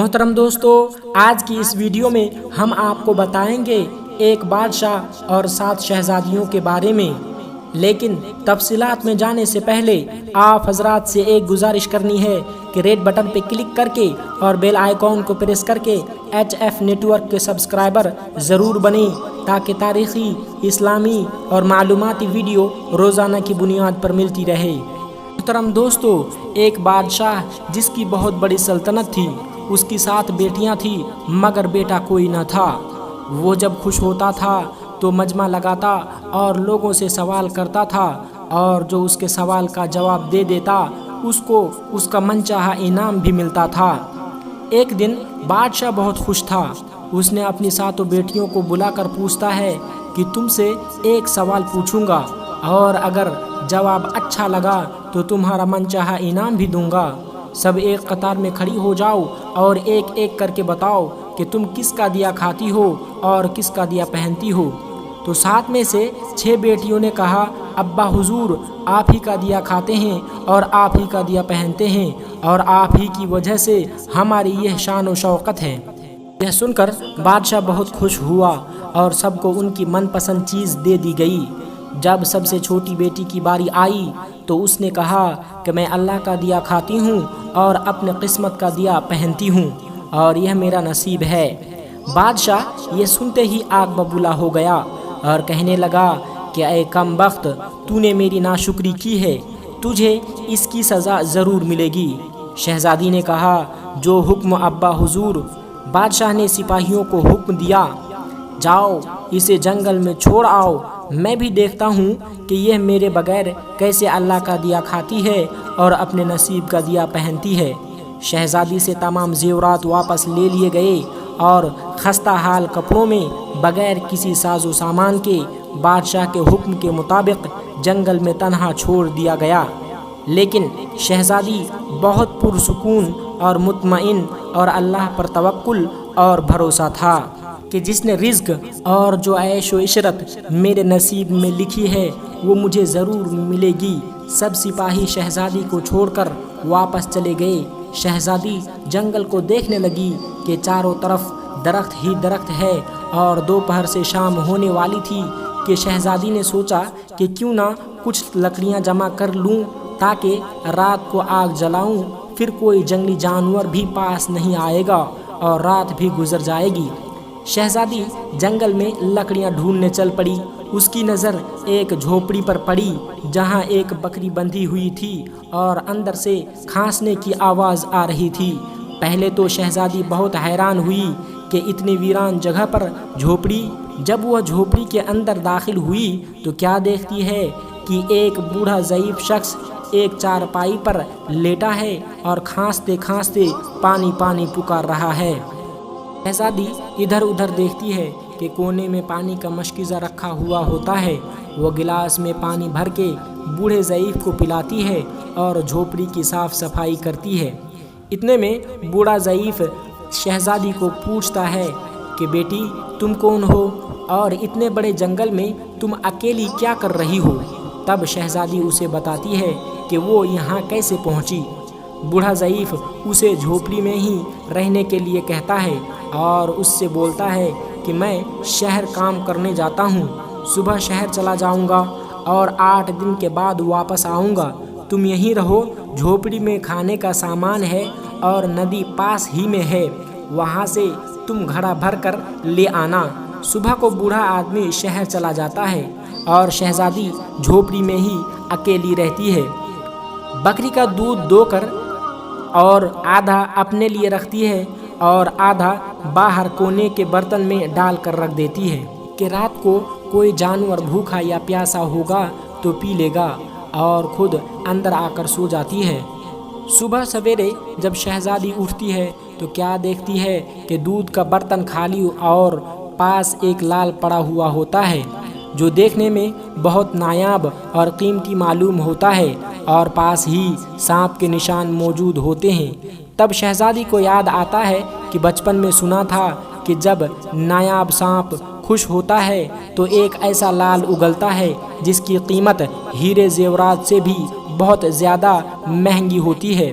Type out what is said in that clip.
محترم دوستو، آج کی اس ویڈیو میں ہم آپ کو بتائیں گے ایک بادشاہ اور 7 شہزادیوں کے بارے میں، لیکن تفصیلات میں جانے سے پہلے آپ حضرات سے ایک گزارش کرنی ہے کہ ریڈ بٹن پہ کلک کر کے اور بیل آئیکن کو پریس کر کے HF نیٹ ورک کے سبسکرائبر ضرور بنیں تاکہ تاریخی، اسلامی اور معلوماتی ویڈیو روزانہ کی بنیاد پر ملتی رہے۔ محترم دوستو، ایک بادشاہ جس کی بہت بڑی سلطنت تھی، اس کی 7 بیٹیاں تھیں مگر بیٹا کوئی نہ تھا۔ وہ جب خوش ہوتا تھا تو مجمع لگاتا اور لوگوں سے سوال کرتا تھا، اور جو اس کے سوال کا جواب دے دیتا اس کو اس کا من چاہا انعام بھی ملتا تھا۔ ایک دن بادشاہ بہت خوش تھا۔ اس نے اپنی 7 بیٹیوں کو بلا کر پوچھتا ہے کہ تم سے ایک سوال پوچھوں گا، اور اگر جواب اچھا لگا تو تمہارا من چاہا انعام بھی دوں گا۔ سب ایک قطار میں کھڑی ہو جاؤ اور ایک ایک کر کے بتاؤ کہ تم کس کا دیا کھاتی ہو اور کس کا دیا پہنتی ہو۔ تو 7 میں سے 6 بیٹیوں نے کہا، ابا حضور، آپ ہی کا دیا کھاتے ہیں اور آپ ہی کا دیا پہنتے ہیں، اور آپ ہی کی وجہ سے ہماری یہ شان و شوکت ہے۔ یہ سن کر بادشاہ بہت خوش ہوا اور سب کو ان کی من پسند چیز دے دی گئی۔ جب سب سے چھوٹی بیٹی کی باری آئی تو اس نے کہا کہ میں اللہ کا دیا کھاتی ہوں اور اپنے قسمت کا دیا پہنتی ہوں، اور یہ میرا نصیب ہے۔ بادشاہ یہ سنتے ہی آگ ببولا ہو گیا اور کہنے لگا کہ اے کم بخت، تو نے میری ناشکری کی ہے، تجھے اس کی سزا ضرور ملے گی۔ شہزادی نے کہا، جو حکم ابا حضور۔ بادشاہ نے سپاہیوں کو حکم دیا، جاؤ اسے جنگل میں چھوڑ آؤ، میں بھی دیکھتا ہوں کہ یہ میرے بغیر کیسے اللہ کا دیا کھاتی ہے اور اپنے نصیب کا دیا پہنتی ہے۔ شہزادی سے تمام زیورات واپس لے لیے گئے اور خستہ حال کپڑوں میں بغیر کسی ساز و سامان کے بادشاہ کے حکم کے مطابق جنگل میں تنہا چھوڑ دیا گیا۔ لیکن شہزادی بہت پرسکون اور مطمئن اور اللہ پر توکل اور بھروسہ تھا کہ جس نے رزق اور جو عیش و عشرت میرے نصیب میں لکھی ہے وہ مجھے ضرور ملے گی۔ سب سپاہی شہزادی کو چھوڑ کر واپس چلے گئے۔ شہزادی جنگل کو دیکھنے لگی کہ چاروں طرف درخت ہی درخت ہے، اور دوپہر سے شام ہونے والی تھی کہ شہزادی نے سوچا کہ کیوں نہ کچھ لکڑیاں جمع کر لوں تاکہ رات کو آگ جلاؤں، پھر کوئی جنگلی جانور بھی پاس نہیں آئے گا اور رات بھی گزر جائے گی۔ شہزادی جنگل میں لکڑیاں ڈھونڈنے چل پڑی۔ اس کی نظر ایک جھوپڑی پر پڑی جہاں ایک بکری بندھی ہوئی تھی اور اندر سے کھانسنے کی آواز آ رہی تھی۔ پہلے تو شہزادی بہت حیران ہوئی کہ اتنی ویران جگہ پر جھوپڑی۔ جب وہ جھوپڑی کے اندر داخل ہوئی تو کیا دیکھتی ہے کہ ایک بوڑھا ضعیف شخص ایک چارپائی پر لیٹا ہے اور کھانستے کھانستے پانی پانی پکار رہا ہے۔ شہزادی ادھر ادھر دیکھتی ہے کہ کونے میں پانی کا مشکیزہ رکھا ہوا ہوتا ہے۔ وہ گلاس میں پانی بھر کے بوڑھے ضعیف کو پلاتی ہے اور جھوپڑی کی صاف صفائی کرتی ہے۔ اتنے میں بوڑھا ضعیف شہزادی کو پوچھتا ہے کہ بیٹی، تم کون ہو اور اتنے بڑے جنگل میں تم اکیلی کیا کر رہی ہو؟ تب شہزادی اسے بتاتی ہے کہ وہ یہاں کیسے پہنچی۔ بوڑھا ضعیف اسے جھوپڑی میں ہی رہنے کے لیے کہتا ہے اور اس سے بولتا ہے کہ میں شہر کام کرنے جاتا ہوں، صبح شہر چلا جاؤں گا اور 8 دن کے بعد واپس آؤں گا۔ تم یہیں رہو، جھوپڑی میں کھانے کا سامان ہے اور ندی پاس ہی میں ہے، وہاں سے تم گھڑا بھر کر لے آنا۔ صبح کو بوڑھا آدمی شہر چلا جاتا ہے اور شہزادی جھوپڑی میں ہی اکیلی رہتی ہے۔ بکری کا دودھ دو کر اور آدھا اپنے لیے رکھتی ہے اور آدھا باہر کونے کے برتن میں ڈال کر رکھ دیتی ہے کہ رات کو کوئی جانور بھوکا یا پیاسا ہوگا تو پی لے گا، اور خود اندر آ کر سو جاتی ہے۔ صبح سویرے جب شہزادی اٹھتی ہے تو کیا دیکھتی ہے کہ دودھ کا برتن خالی اور پاس ایک لال پڑا ہوا ہوتا ہے جو دیکھنے میں بہت نایاب اور قیمتی معلوم ہوتا ہے، اور پاس ہی سانپ کے نشان موجود ہوتے ہیں۔ تب شہزادی کو یاد آتا ہے کہ بچپن میں سنا تھا کہ جب نایاب سانپ خوش ہوتا ہے تو ایک ایسا لال اگلتا ہے جس کی قیمت ہیرے زیورات سے بھی بہت زیادہ مہنگی ہوتی ہے۔